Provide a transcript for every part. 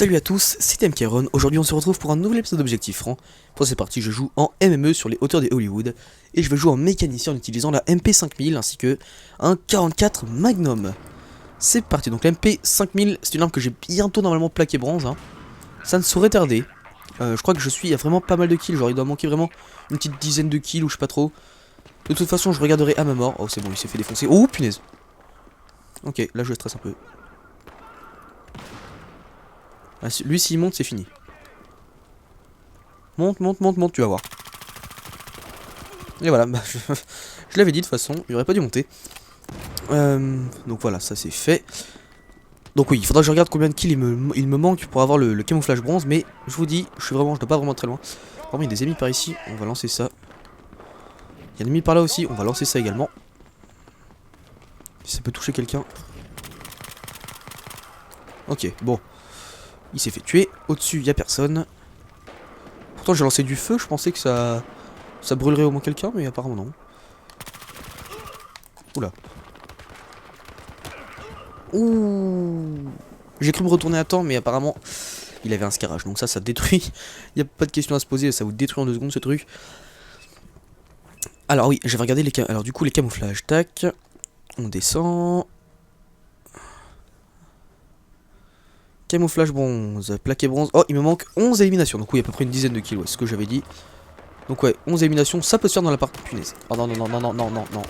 Salut à tous, c'est MKron. Aujourd'hui on se retrouve pour un nouvel épisode d'Objectif Franc. Pour cette partie je joue en MME sur les hauteurs des Hollywood. Et je vais jouer en mécanicien en utilisant la MP5000 ainsi que un 44 Magnum. C'est parti, donc la MP5000 c'est une arme que j'ai bientôt normalement plaqué bronze. Ça ne saurait tarder. Je crois que je suis à vraiment pas mal de kills, genre il doit manquer vraiment une petite dizaine de kills ou je sais pas trop. De toute façon je regarderai à ma mort. Oh c'est bon, il s'est fait défoncer. Oh punaise. Ok, là je stresse un peu. Ah, lui s'il monte c'est fini. Monte, monte, monte, monte, tu vas voir. Et voilà, bah, je l'avais dit de toute façon, il aurait pas dû monter. Donc voilà, ça c'est fait. Donc oui, il faudra que je regarde combien de kills il me manque pour avoir le camouflage bronze. Mais je vous dis, je dois pas vraiment très loin. Par contre il y a des ennemis par ici, on va lancer ça. Il y a des ennemis par là aussi, on va lancer ça également. Si ça peut toucher quelqu'un. Ok, bon. Il s'est fait tuer, au-dessus il n'y a personne. Pourtant j'ai lancé du feu, je pensais que ça brûlerait au moins quelqu'un, mais apparemment non. Oula. Ouh. J'ai cru me retourner à temps, mais apparemment il avait un scarage, donc ça détruit. Il n'y a pas de question à se poser, ça vous détruit en 2 secondes ce truc. Alors oui, j'avais regardé les alors du coup les camouflages, tac. On descend. Camouflage bronze, plaqué bronze. Oh, il me manque 11 éliminations, donc oui, à peu près une dizaine de kills, ouais, c'est ce que j'avais dit. Donc ouais, 11 éliminations, ça peut se faire dans la partie. Punaise. Oh non, non, non, non, non, non, non, non.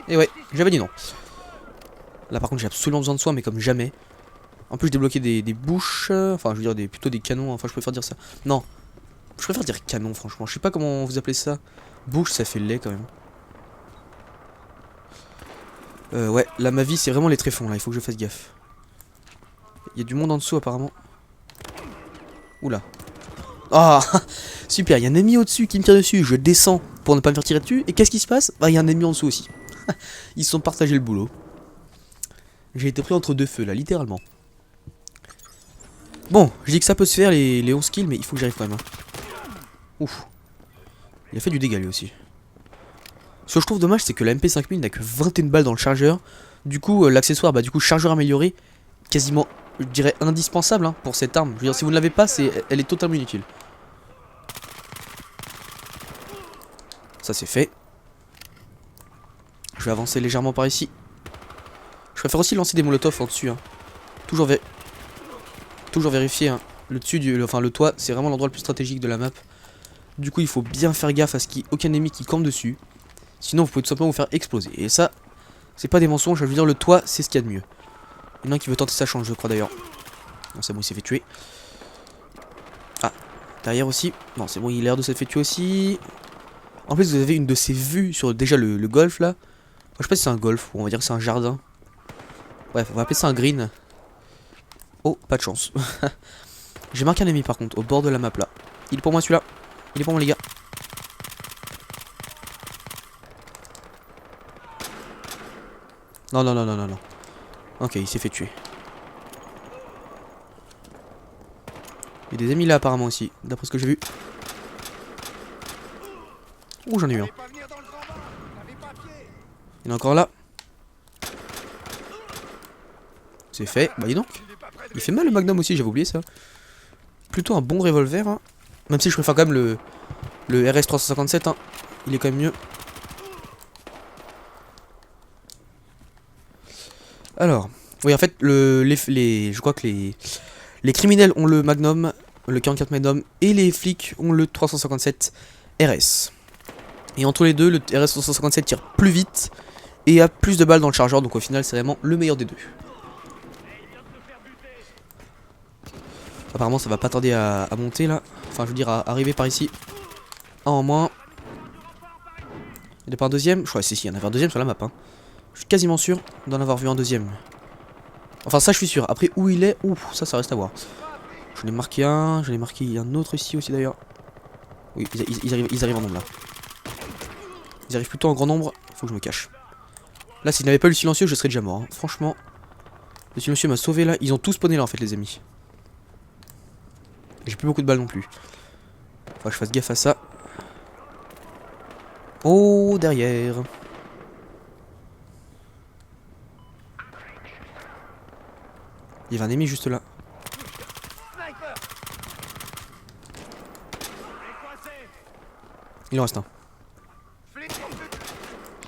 Et ouais, j'avais dit non. Là par contre j'ai absolument besoin de soin, mais comme jamais. En plus je débloquais des bouches, enfin je veux dire plutôt des canons, enfin je préfère dire ça. Non, je préfère dire canon franchement, je sais pas comment vous appelez ça. Bouche ça fait lait quand même. Ouais, là ma vie c'est vraiment les tréfonds là, il faut que je fasse gaffe. Il y a du monde en dessous apparemment. Oula. Ah super, il y a un ennemi au-dessus qui me tire dessus, je descends pour ne pas me faire tirer dessus, et qu'est-ce qui se passe? Bah il y a un ennemi en dessous aussi. Ils se sont partagés le boulot. J'ai été pris entre deux feux là, littéralement. Bon, je dis que ça peut se faire les 11 kills, mais il faut que j'arrive quand même. Ouf. Il a fait du dégât lui aussi. Ce que je trouve dommage, c'est que la MP5000 n'a que 21 balles dans le chargeur. Du coup, l'accessoire, bah du coup, chargeur amélioré, quasiment, je dirais, indispensable pour cette arme. Je veux dire, si vous ne l'avez pas, elle est totalement inutile. Ça c'est fait. Je vais avancer légèrement par ici. Je préfère aussi lancer des molotovs en dessus. Toujours, vérifier. Le dessus, enfin le toit, c'est vraiment l'endroit le plus stratégique de la map. Du coup, il faut bien faire gaffe à ce qu'il n'y ait aucun ennemi qui campe dessus. Sinon, vous pouvez tout simplement vous faire exploser. Et ça, c'est pas des mensonges. Je veux dire, le toit, c'est ce qu'il y a de mieux. Il y en a un qui veut tenter sa chance, je crois d'ailleurs. Non, c'est bon, il s'est fait tuer. Ah, derrière aussi. Non, c'est bon, il a l'air de s'être fait tuer aussi. En plus, vous avez une de ces vues sur déjà le golf là. Je sais pas si c'est un golf ou on va dire que c'est un jardin. Bref, on va appeler ça un green. Oh, pas de chance. J'ai marqué un ennemi par contre, au bord de la map là. Il est pour moi celui-là. Il est pour moi les gars. Non, non, non, non, non, non. Ok, il s'est fait tuer. Il y a des ennemis là apparemment aussi, d'après ce que j'ai vu. Ouh, j'en ai eu un. Il est encore là. C'est fait. Bah dis donc. Il fait mal le Magnum aussi, j'avais oublié ça. Plutôt un bon revolver. Même si je préfère quand même le RS357. Il est quand même mieux. Alors. Oui, en fait, je crois que les criminels ont le Magnum, le 44 Magnum, et les flics ont le 357 RS. Et entre les deux, le RS357 tire plus vite et a plus de balles dans le chargeur, donc au final, c'est vraiment le meilleur des deux. Apparemment, ça va pas tarder à monter là. Enfin, je veux dire, à arriver par ici. Un en moins. Il n'y a pas un deuxième? Je crois, si, il y en avait un deuxième sur la map. Je suis quasiment sûr d'en avoir vu un deuxième. Enfin, ça, je suis sûr. Après, où il est, ouf, ça reste à voir. J'en ai marqué un, j'en ai marqué un autre ici aussi d'ailleurs. Oui, ils arrivent en nombre là. Ils arrivent plutôt en grand nombre. Faut que je me cache. Là, s'il n'avait pas eu le silencieux, je serais déjà mort. Franchement, le silencieux m'a sauvé là. Ils ont tous spawné là en fait, les amis. J'ai plus beaucoup de balles non plus. Faut que je fasse gaffe à ça. Oh, derrière. Il Il y avait un ennemi juste là. Il en reste un.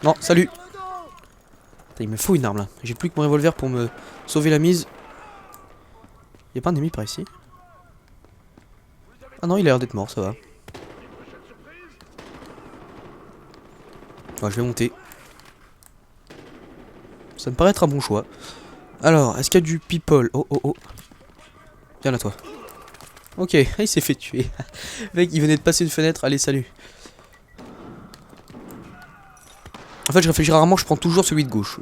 Non, salut. Putain, il me faut une arme là. J'ai plus que mon revolver pour me sauver la mise. Y'a pas un ennemi par ici? Ah non, il a l'air d'être mort, ça va. Ouais, je vais monter. Ça me paraît être un bon choix. Alors, est-ce qu'il y a du people? Oh oh oh. Viens là toi. Ok, il s'est fait tuer. Le mec, il venait de passer une fenêtre. Allez, salut. En fait, je réfléchis rarement, je prends toujours celui de gauche.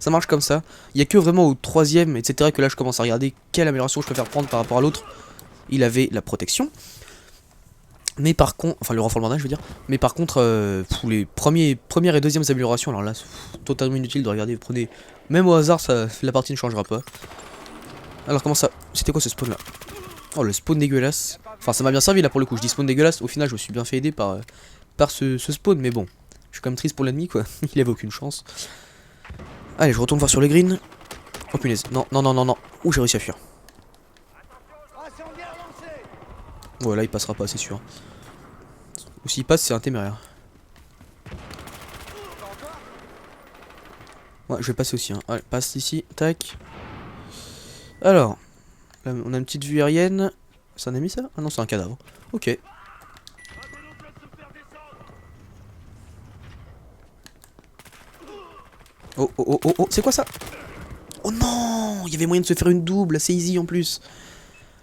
Ça marche comme ça. Il n'y a que vraiment au troisième, etc. que là, je commence à regarder quelle amélioration je préfère prendre par rapport à l'autre. Il avait la protection. Mais par contre, enfin le renfort de bandage, je veux dire. Mais par contre, pour les premières et deuxièmes améliorations, alors là, c'est totalement inutile de regarder. Vous prenez, même au hasard, ça, la partie ne changera pas. Alors, comment ça? C'était quoi ce spawn là? Oh, le spawn dégueulasse. Enfin, ça m'a bien servi là pour le coup. Je dis spawn dégueulasse. Au final, je me suis bien fait aider par ce spawn, mais bon. Je suis quand même triste pour l'ennemi, quoi. Il avait aucune chance. Allez, je retourne voir sur le green. Oh punaise. Non, non, non, non, non. Ouh, j'ai réussi à fuir. Ouais, là, il passera pas, c'est sûr. Ou s'il passe, c'est un téméraire. Ouais, je vais passer aussi. Hein. Allez, passe ici. Tac. Alors. Là, on a une petite vue aérienne. C'est un ami, ça? Ah non, c'est un cadavre. Ok. Oh oh oh oh oh, c'est quoi ça? Oh non, il y avait moyen de se faire une double, c'est easy en plus.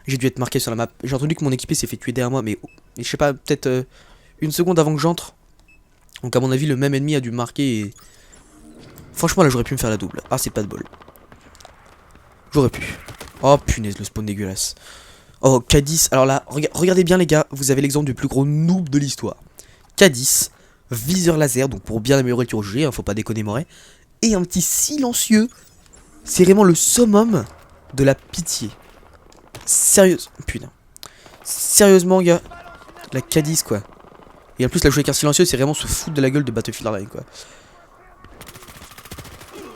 J'ai dû être marqué sur la map. J'ai entendu que mon équipier s'est fait tuer derrière moi, mais je sais pas, peut-être une seconde avant que j'entre. Donc à mon avis, le même ennemi a dû marquer et... Franchement, là, j'aurais pu me faire la double. Ah, c'est pas de bol. J'aurais pu. Oh punaise, le spawn dégueulasse. Oh, K10. Alors là, regardez bien les gars, vous avez l'exemple du plus gros noob de l'histoire. K10, viseur laser, donc pour bien améliorer le tir au jeu, hein, faut pas déconner Moret. Et un petit silencieux. C'est vraiment le summum de la pitié. Sérieuse. Putain. Sérieusement, gars. La K10, quoi. Et en plus, la jouer avec un silencieux, c'est vraiment se foutre de la gueule de Battlefield Hardline, quoi.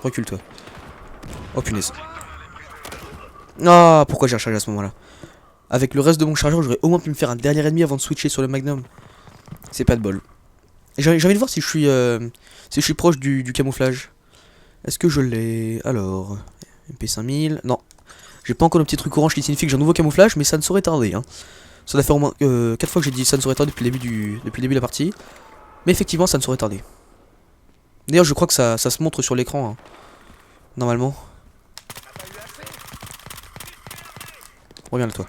Recule-toi. Oh, punaise. Ah, pourquoi j'ai rechargé à ce moment-là? Avec le reste de mon chargeur, j'aurais au moins pu me faire un dernier ennemi avant de switcher sur le Magnum. C'est pas de bol. J'ai envie de voir si je suis proche du camouflage. Est-ce que je l'ai? Alors, MP5000, non. J'ai pas encore le petit truc orange qui signifie que j'ai un nouveau camouflage, mais ça ne saurait tarder. Hein. Ça doit faire au moins 4 fois que j'ai dit ça ne saurait tarder depuis le début de la partie. Mais effectivement, ça ne saurait tarder. D'ailleurs, je crois que ça se montre sur l'écran. Hein. Normalement. Reviens là, toi.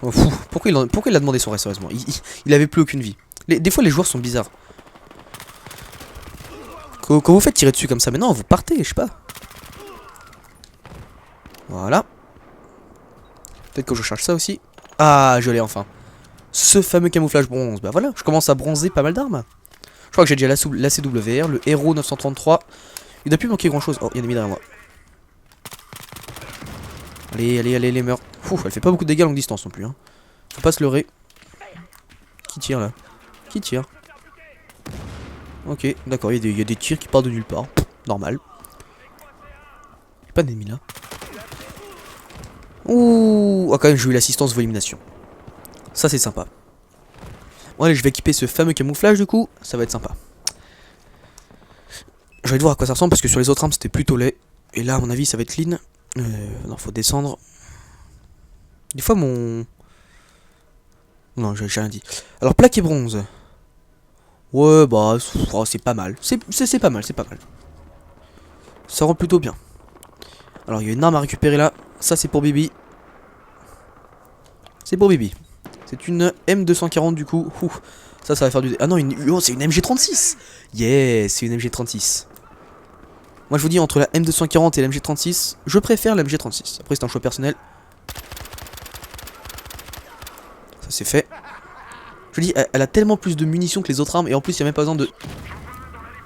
Oh, fou. Pourquoi il a demandé son reste, sérieusement? Il avait plus aucune vie. Des fois, les joueurs sont bizarres. Quand vous faites tirer dessus comme ça, mais non, vous partez, je sais pas. Voilà. Peut-être que je cherche ça aussi. Ah, je l'ai enfin. Ce fameux camouflage bronze. Bah voilà, je commence à bronzer pas mal d'armes. Je crois que j'ai déjà la CWR, le Hero 933. Il doit plus manquer grand chose. Oh, il y a un ennemi derrière moi. Allez, allez, allez, les meurs. Ouh, elle fait pas beaucoup de dégâts à longue distance non plus. Hein. Faut pas se leurrer. Qui tire là? Qui tire? Ok, d'accord, il y a des tirs qui partent de nulle part. Normal. Y'a pas d'ennemi là. Ouh, oh, quand même, j'ai eu l'assistance vos élimination. Ça, c'est sympa. Bon, allez, je vais équiper ce fameux camouflage du coup. Ça va être sympa. Je vais te voir à quoi ça ressemble parce que sur les autres armes, c'était plutôt laid. Et là, à mon avis, ça va être clean. Non, faut descendre. Des fois, mon. Non, j'ai rien dit. Alors, plaque et bronze. Ouais, bah, oh, c'est pas mal. C'est pas mal, c'est pas mal. Ça rend plutôt bien. Alors, il y a une arme à récupérer là. Ça, c'est pour Bibi. C'est pour Bibi. C'est une M240 du coup. Ouh, ça va faire du... Ah non, oh, c'est une MG36. Yeah, c'est une MG36. Moi, je vous dis, entre la M240 et la MG36, je préfère la MG36. Après, c'est un choix personnel. Ça, c'est fait. Je vous dis, elle a tellement plus de munitions que les autres armes. Et en plus, il n'y a même pas besoin de...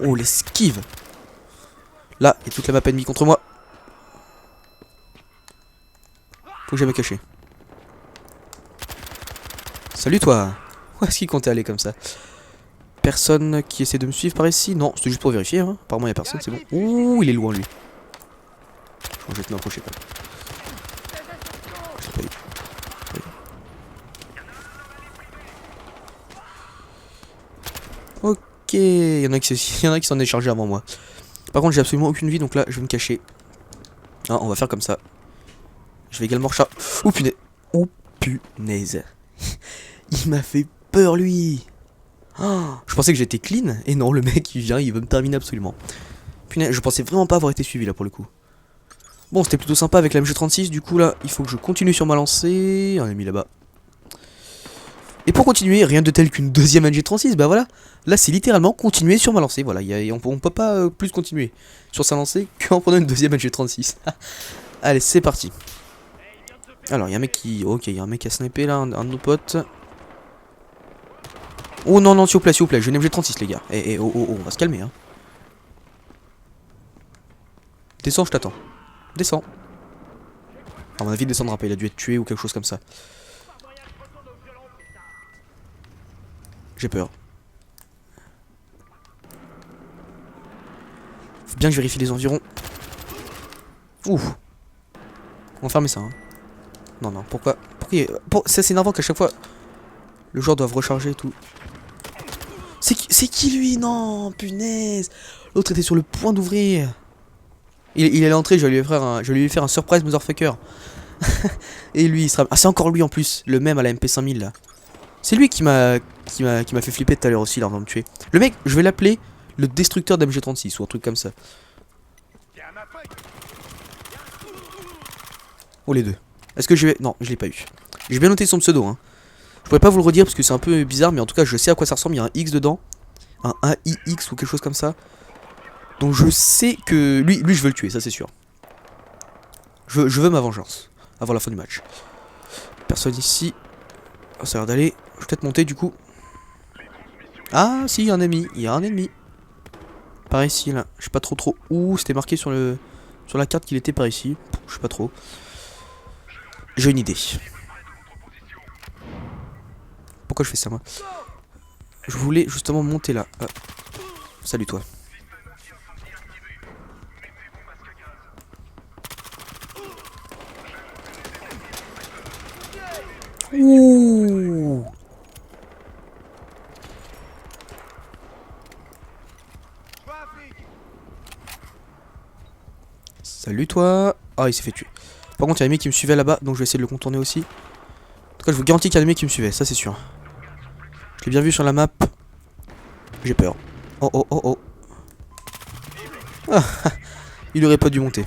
Oh, l'esquive. Là, il y a toute la map ennemie contre moi. Faut que j'aille me cacher. Salut toi. Où est-ce qu'il comptait aller comme ça? Personne qui essaie de me suivre par ici? Non, c'était juste pour vérifier. Hein. Apparemment, il n'y a personne, c'est bon. Ouh, il est loin lui. Je vais te m'approcher pas. Je l'ai pas eu. Oui. Ok, il y en a qui s'en est chargé avant moi. Par contre j'ai absolument aucune vie donc là je vais me cacher. Ah, on va faire comme ça. Je vais également recharger. Oh punaise. Oh punaise. Il m'a fait peur lui. Oh, je pensais que j'étais clean. Et non, le mec il vient, il veut me terminer absolument. Punaise, je pensais vraiment pas avoir été suivi là pour le coup. Bon, c'était plutôt sympa avec la MG36. Du coup là, il faut que je continue sur ma lancée. On est mis là-bas. Et pour continuer, rien de tel qu'une deuxième MG36, bah voilà. Là c'est littéralement continuer sur ma lancée. Voilà, on peut pas plus continuer sur sa lancée qu'en prenant une deuxième MG36. Allez, c'est parti. Alors, il y a un mec qui... Ok, il y a un mec qui a snipé là, un de nos potes. Oh non, non, s'il vous plaît, j'ai une MG36 les gars. On va se calmer hein. Descends, je t'attends. Descends. À mon avis, il descendra pas, il a dû être tué ou quelque chose comme ça. J'ai peur. Faut bien que je vérifie les environs. Ouh. On va fermer ça hein. Non, non, pourquoi ça c'est énervant qu'à chaque fois le joueur doit recharger et tout. C'est qui lui? Non, punaise. L'autre était sur le point d'ouvrir. Il allait entrer, je vais lui faire un surprise motherfucker. Et lui il sera... Ah c'est encore lui en plus, le même à la MP5000 là. C'est lui qui m'a fait flipper tout à l'heure aussi là avant de me tuer. Le mec, je vais l'appeler le destructeur d'MG36 ou un truc comme ça. Oh les deux. Est-ce que je vais... Non, je l'ai pas eu. J'ai bien noté son pseudo hein. Je pourrais pas vous le redire parce que c'est un peu bizarre, mais en tout cas je sais à quoi ça ressemble, il y a un X dedans. Un AIX ou quelque chose comme ça. Donc je sais que... Lui je veux le tuer, ça c'est sûr. Je veux ma vengeance. Avant la fin du match. Personne ici. Oh, ça a l'air d'aller. Je vais peut-être monter du coup. Ah si, il y a un ennemi. Il y a un ennemi. Par ici là. Je sais pas trop où. C'était marqué sur la carte qu'il était par ici. Je sais pas trop. J'ai une idée. Pourquoi je fais ça moi? Je voulais justement monter là. Ah. Salut toi. Ouh. Salut toi. Ah il s'est fait tuer. Par contre il y a un mec qui me suivait là-bas, donc je vais essayer de le contourner aussi. En tout cas je vous garantis qu'il y a un mec qui me suivait, ça c'est sûr. Je l'ai bien vu sur la map. J'ai peur. Oh oh oh oh. Ah, il aurait pas dû monter.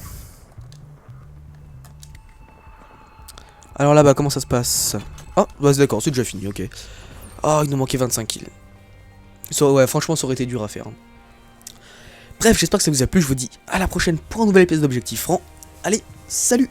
Alors là-bas comment ça se passe? Oh bah d'accord, c'est déjà fini, ok. Oh il nous manquait 25 kills. Ouais franchement ça aurait été dur à faire hein. Bref, j'espère que ça vous a plu, je vous dis à la prochaine pour un nouvel épisode d'Objectif Franc. Allez, salut!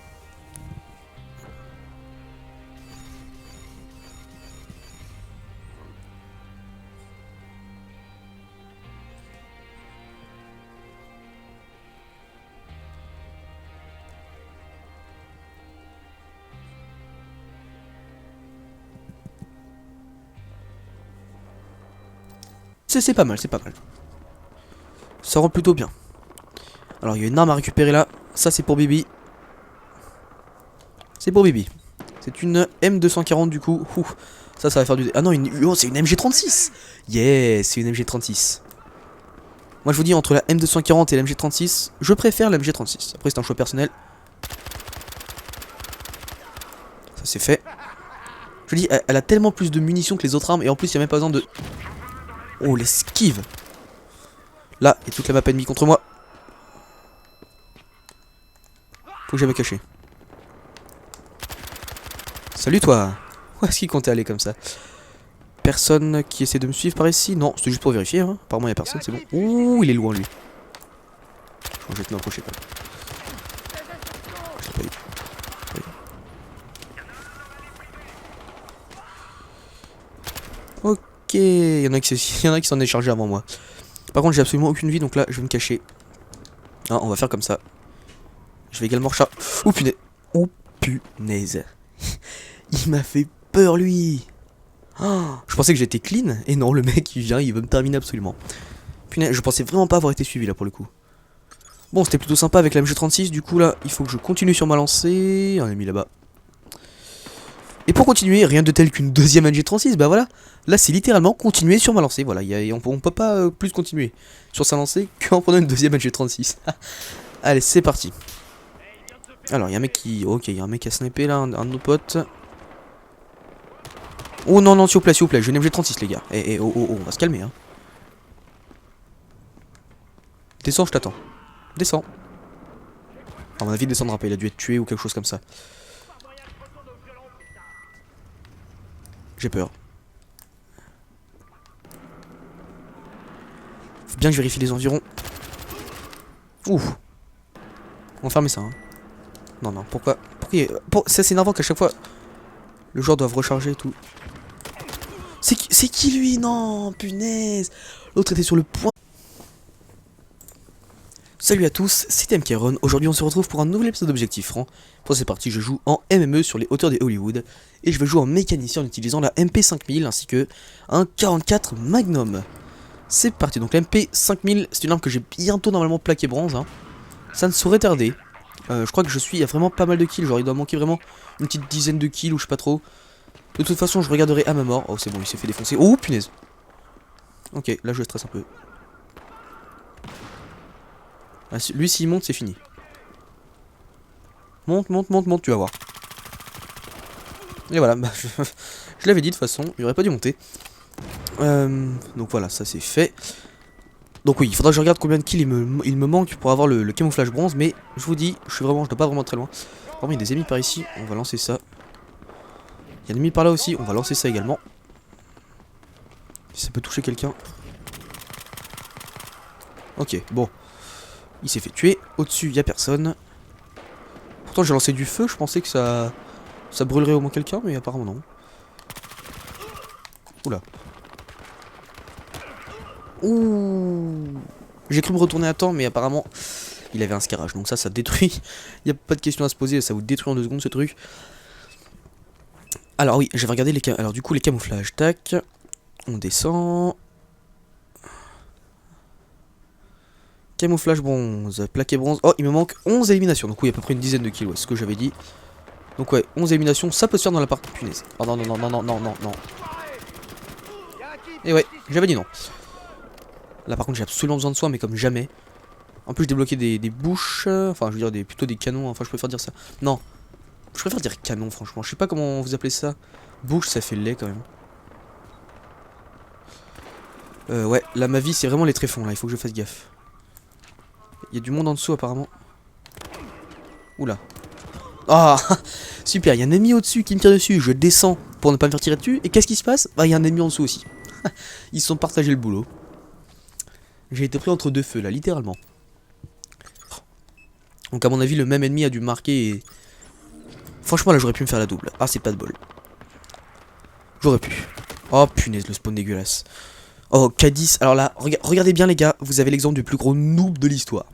C'est pas mal, c'est pas mal. Ça rend plutôt bien. Alors il y a une arme à récupérer là. Ça c'est pour Bibi. C'est pour Bibi. C'est une M240 du coup. Ouh, ça va faire du... Ah non, oh, c'est une MG36. Yeah, c'est une MG36. Moi je vous dis, entre la M240 et la MG36, je préfère la MG36. Après c'est un choix personnel. Ça c'est fait. Je vous dis, elle a tellement plus de munitions que les autres armes. Et en plus il n'y a même pas besoin de... Oh l'esquive. Là, il y a toute la map ennemie contre moi. Faut que j'aille me cacher. Salut toi. Où est-ce qu'il comptait aller comme ça? Personne qui essaie de me suivre par ici? Non, c'était juste pour vérifier hein. Apparemment il n'y a personne, c'est bon. Ouh, il est loin lui. Je vais te m'approcher pas. Je l'ai pas eu. Oui. Ok, il y en a qui s'en est chargé avant moi. Par contre j'ai absolument aucune vie donc là je vais me cacher. Ah, on va faire comme ça. Je vais également recharger. Oh punaise. Oh punaise. Il m'a fait peur lui. Oh, je pensais que j'étais clean. Et non, le mec il vient, il veut me terminer absolument. Punaise, je pensais vraiment pas avoir été suivi là pour le coup. Bon, c'était plutôt sympa avec la MG36. Du coup, là, il faut que je continue sur ma lancée. Un ennemi là-bas. Et pour continuer, rien de tel qu'une deuxième MG36. Bah voilà. Là, c'est littéralement continuer sur ma lancée. Voilà, on peut pas plus continuer sur sa lancée qu'en prenant une deuxième MG36. Allez, c'est parti. Alors, il y a un mec qui... Ok, il y a un mec à sniper là, un de nos potes. Oh non, non, s'il vous plaît, j'ai une MG36 les gars. On va se calmer hein. Descends, je t'attends. Descends. À mon avis, il descendra pas, il a dû être tué ou quelque chose comme ça. J'ai peur. Faut bien que je vérifie les environs. Ouh. On va fermer ça hein. Non, non, pourquoi ça c'est énervant qu'à chaque fois le joueur doit recharger et tout. C'est qui lui? Non, punaise. L'autre était sur le point. Salut à tous, c'est MKRon. Aujourd'hui on se retrouve pour un nouvel épisode d'Objectif Franc. Pour cette partie je joue en MME sur les hauteurs des Hollywood. Et je vais jouer en mécanicien en utilisant la MP5000 ainsi que un 44 Magnum. C'est parti, donc la MP5000 c'est une arme que j'ai bientôt normalement plaqué bronze hein. Ça ne saurait tarder. Je crois que je suis à vraiment pas mal de kills, genre il doit manquer vraiment une petite dizaine de kills ou je sais pas trop. De toute façon je regarderai à ma mort. Oh c'est bon, il s'est fait défoncer. Oh punaise. Ok, là je stresse un peu. Ah, lui s'il monte c'est fini. Monte, tu vas voir. Et voilà, bah, je l'avais dit de toute façon, il aurait pas dû monter. Donc voilà, ça c'est fait. Donc oui, il faudra que je regarde combien de kills il me manque pour avoir le camouflage bronze. Mais je vous dis, je dois pas vraiment très loin. Par contre il y a des ennemis par ici, on va lancer ça. Il y a des ennemis par là aussi, on va lancer ça également. Si ça peut toucher quelqu'un. Ok, bon. Il s'est fait tuer. Au-dessus, il n'y a personne. Pourtant, j'ai lancé du feu. Je pensais que ça brûlerait au moins quelqu'un, mais apparemment non. Oula. Ouh. J'ai cru me retourner à temps, mais apparemment, il avait un scarage. Donc ça détruit. Il n'y a pas de question à se poser. Ça vous détruit en 2 secondes ce truc. Alors oui, j'ai regardé les alors du coup les camouflages. Tac. On descend. Camouflage bronze, plaqué bronze. Oh, il me manque 11 éliminations. Donc oui, à peu près une dizaine de kills, ouais, c'est ce que j'avais dit. Donc ouais, 11 éliminations, ça peut se faire dans la partie. Punaise. Oh non, non, non, non, non, non, non. Et ouais, j'avais dit non. Là par contre, j'ai absolument besoin de soin, mais comme jamais. En plus, je débloquais des bouches. Enfin, je veux dire, plutôt des canons. Enfin, je préfère dire ça. Non. Je préfère dire canon, franchement. Je sais pas comment vous appelez ça. Bouche, ça fait lait quand même. Ouais, là, ma vie, c'est vraiment les tréfonds, là. Il faut que je fasse gaffe. Il y a du monde en dessous apparemment. Oula. Ah super, il y a un ennemi au-dessus qui me tire dessus. Je descends pour ne pas me faire tirer dessus. Et qu'est-ce qui se passe? Bah il y a un ennemi en dessous aussi. Ils se sont partagés le boulot. J'ai été pris entre deux feux là, littéralement. Donc à mon avis le même ennemi a dû marquer et... Franchement là j'aurais pu me faire la double. Ah c'est pas de bol. J'aurais pu. Oh punaise le spawn dégueulasse. Oh K10. Alors là, regardez bien les gars. Vous avez l'exemple du plus gros noob de l'histoire.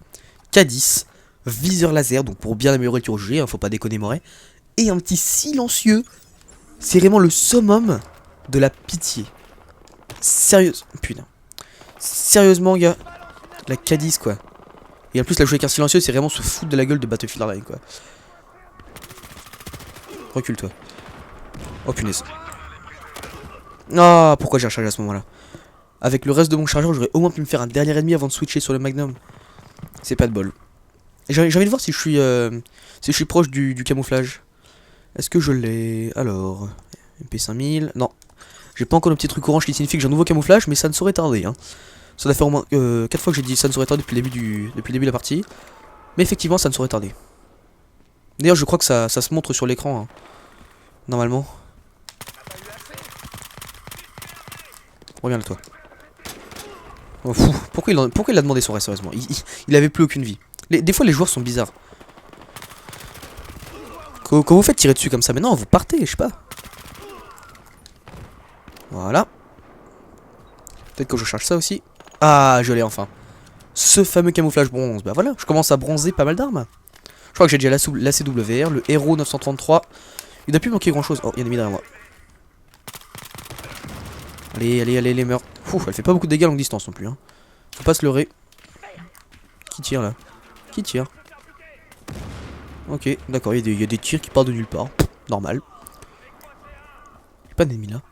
K10. Viseur laser, donc pour bien améliorer le tir au jeu, hein, faut pas déconner Moret. Et un petit silencieux. C'est vraiment le summum de la pitié. Sérieusement, putain. Sérieusement, gars. La K10, quoi. Et en plus, la jouer avec un silencieux, c'est vraiment se foutre de la gueule de Battlefield Hardline, quoi. Recule-toi. Oh, punaise. Ah, pourquoi j'ai rechargé à ce moment-là? Avec le reste de mon chargeur, j'aurais au moins pu me faire un dernier ennemi avant de switcher sur le Magnum. C'est pas de bol. J'ai envie de voir si je suis proche du camouflage. Est-ce que je l'ai? Alors, MP5000, non. J'ai pas encore le petit truc orange qui signifie que j'ai un nouveau camouflage, mais ça ne saurait tarder. Hein. Ça doit faire au moins 4 fois que j'ai dit ça ne saurait tarder depuis le début de la partie. Mais effectivement, ça ne saurait tarder. D'ailleurs, je crois que ça se montre sur l'écran. Hein. Normalement. Reviens là, toi. Oh, fou. Pourquoi il a demandé son reste, sérieusement? Il avait plus aucune vie. Des fois, les joueurs sont bizarres. Quand vous faites tirer dessus comme ça, mais non, vous partez, je sais pas. Voilà. Peut-être que je cherche ça aussi. Ah, je l'ai enfin. Ce fameux camouflage bronze. Bah voilà, je commence à bronzer pas mal d'armes. Je crois que j'ai déjà la CWR, le Hero 933. Il n'a plus manqué grand chose. Oh, il y a un ennemi derrière moi. Allez, les meurs. Ouh, elle fait pas beaucoup de dégâts à longue distance non plus. Hein. Faut pas se leurrer. Qui tire là? qui tire. Ok, d'accord, il y a des tirs qui partent de nulle part. Normal. Y'a pas d'ennemis là.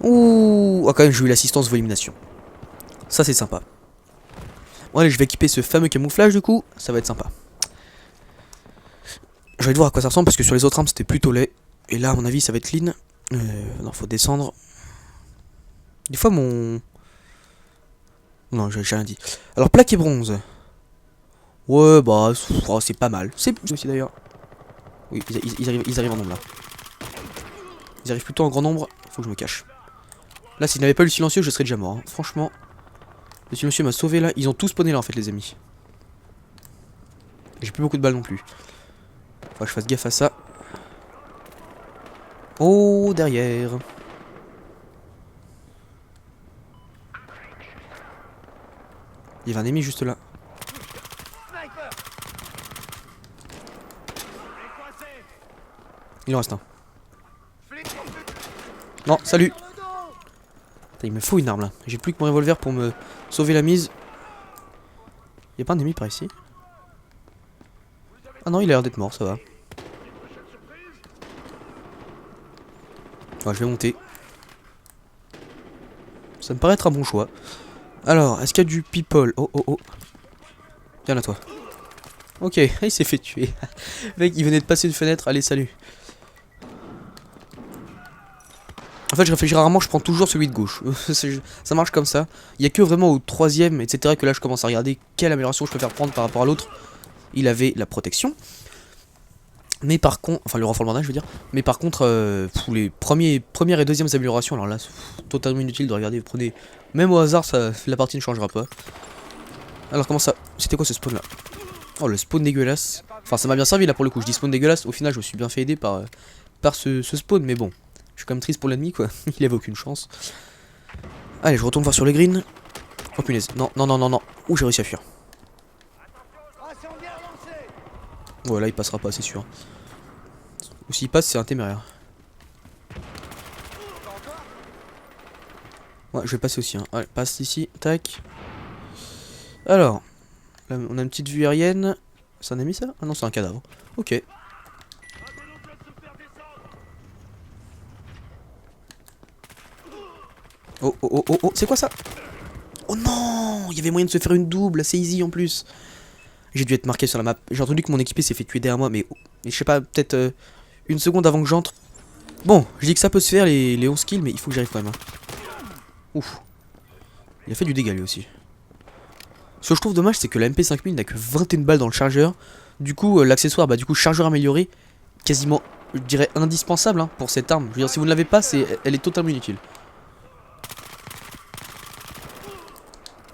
Ouh, ah, quand même j'ai eu l'assistance vol élimination. Ça c'est sympa. Bon allez, je vais équiper ce fameux camouflage du coup, ça va être sympa. Je vais te voir à quoi ça ressemble parce que sur les autres armes c'était plutôt laid. Et là à mon avis ça va être clean. Non, faut descendre. Des fois mon... Non, j'ai rien dit. Alors plaque et bronze. Ouais, bah, oh, c'est pas mal. C'est aussi d'ailleurs. Oui, ils arrivent en nombre là. Ils arrivent plutôt en grand nombre. Faut que je me cache. Là, s'il n'avait pas eu le silencieux, je serais déjà mort. Hein. Franchement, le silencieux m'a sauvé là. Ils ont tous spawné là en fait, les amis. J'ai plus beaucoup de balles non plus. Faut que je fasse gaffe à ça. Oh, derrière. Il y avait un ennemi juste là. Il en reste un. Non, salut. Putain, il me faut une arme là. J'ai plus que mon revolver pour me sauver la mise. Y'a pas un ennemi par ici? Ah non, il a l'air d'être mort, ça va. Ouais, je vais monter. Ça me paraît être un bon choix. Alors, est-ce qu'il y a du people? Oh oh oh. Viens là toi. Ok, il s'est fait tuer. Mec, il venait de passer une fenêtre. Allez, salut. En fait, je réfléchis rarement, je prends toujours celui de gauche. Ça marche comme ça. Il n'y a que vraiment au troisième, etc. que là, je commence à regarder quelle amélioration je préfère prendre par rapport à l'autre. Il avait la protection. Mais par contre, enfin le renfort de bandage, je veux dire. Mais par contre, pour les premières et deuxièmes améliorations, alors là, c'est totalement inutile de regarder. Vous prenez, même au hasard, ça, la partie ne changera pas. Alors, comment ça? C'était quoi ce spawn là? Oh, le spawn dégueulasse. Enfin, ça m'a bien servi là pour le coup. Je dis spawn dégueulasse. Au final, je me suis bien fait aider par ce spawn, mais bon. Je suis quand même triste pour l'ennemi quoi, il avait aucune chance. Allez, je retourne voir sur le green. Oh punaise, non, non, non, non, non. Ouh, j'ai réussi à fuir. Ouais, là il passera pas, c'est sûr. Ou s'il passe, c'est un téméraire. Ouais, je vais passer aussi. Hein. Allez, passe ici, tac. Alors, là, on a une petite vue aérienne. C'est un ami ça? Ah non, c'est un cadavre. Ok. Oh oh oh oh oh, c'est quoi ça? Oh non, il y avait moyen de se faire une double, c'est easy en plus. J'ai dû être marqué sur la map. J'ai entendu que mon équipier s'est fait tuer derrière moi, mais je sais pas, peut-être une seconde avant que j'entre. Bon, je dis que ça peut se faire les 11 kills, mais il faut que j'arrive quand même. Hein. Ouf. Il a fait du dégât lui aussi. Ce que je trouve dommage, c'est que la MP5000 n'a que 21 balles dans le chargeur. Du coup, l'accessoire, bah du coup, chargeur amélioré, quasiment, je dirais, indispensable hein, pour cette arme. Je veux dire, si vous ne l'avez pas, elle est totalement inutile.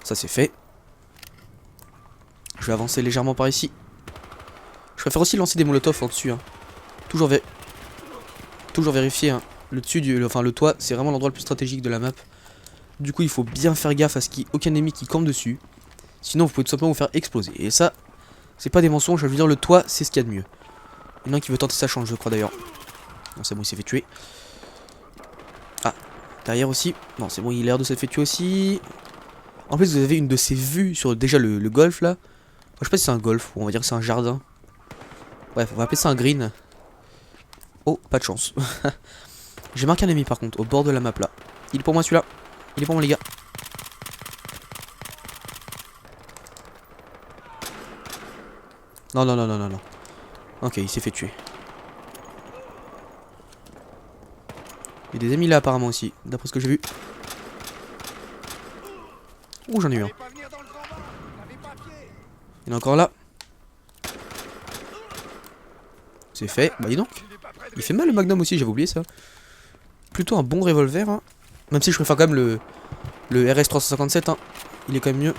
Ça c'est fait. Je vais avancer légèrement par ici. Je préfère aussi lancer des molotovs en dessus. Hein. Toujours vérifier. Hein. Le dessus, enfin le toit, c'est vraiment l'endroit le plus stratégique de la map. Du coup, il faut bien faire gaffe à ce qu'il n'y ait aucun ennemi qui campe dessus. Sinon, vous pouvez tout simplement vous faire exploser. Et ça, c'est pas des mensonges. Je veux dire, le toit, c'est ce qu'il y a de mieux. Il y en a un qui veut tenter sa chance, je crois d'ailleurs. Non, c'est bon, il s'est fait tuer. Ah, derrière aussi. Non, c'est bon, il a l'air de s'être fait tuer aussi. En plus, vous avez une de ces vues sur déjà le golf là. Je sais pas si c'est un golf ou on va dire que c'est un jardin. Bref, on va appeler ça un green. Oh, pas de chance. J'ai marqué un ennemi par contre, au bord de la map là. Il est pour moi celui-là. Il est pour moi les gars. Non, non, non, non, non, non. Ok, il s'est fait tuer. Il y a des ennemis là apparemment aussi, d'après ce que j'ai vu. Ouh, j'en ai eu un. Il y en a encore là. C'est fait. Bah dis donc. Il fait mal le magnum aussi, j'avais oublié ça. Plutôt un bon revolver. Hein. Même si je préfère quand même le RS357. Hein. Il est quand même mieux.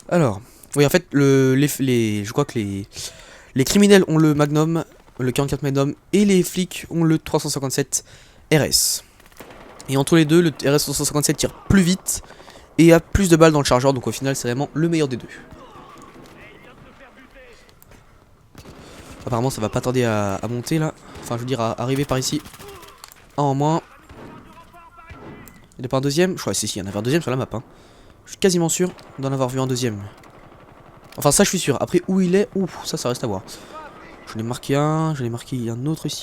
Alors. Oui en fait je crois que les criminels ont le magnum. Le 44 magnum. Et les flics ont le 357 RS. Et entre les deux, le RS357 tire plus vite. Et a plus de balles dans le chargeur. Donc au final c'est vraiment le meilleur des deux. Apparemment ça va pas tarder à monter là. Enfin je veux dire à arriver par ici. Un en moins. Il n'y a pas un deuxième? Je crois que si, il y en avait un deuxième sur la map. Hein. Je suis quasiment sûr d'en avoir vu un deuxième. Enfin, ça, je suis sûr. Après, où il est, ouf, ça reste à voir. J'en ai marqué un autre ici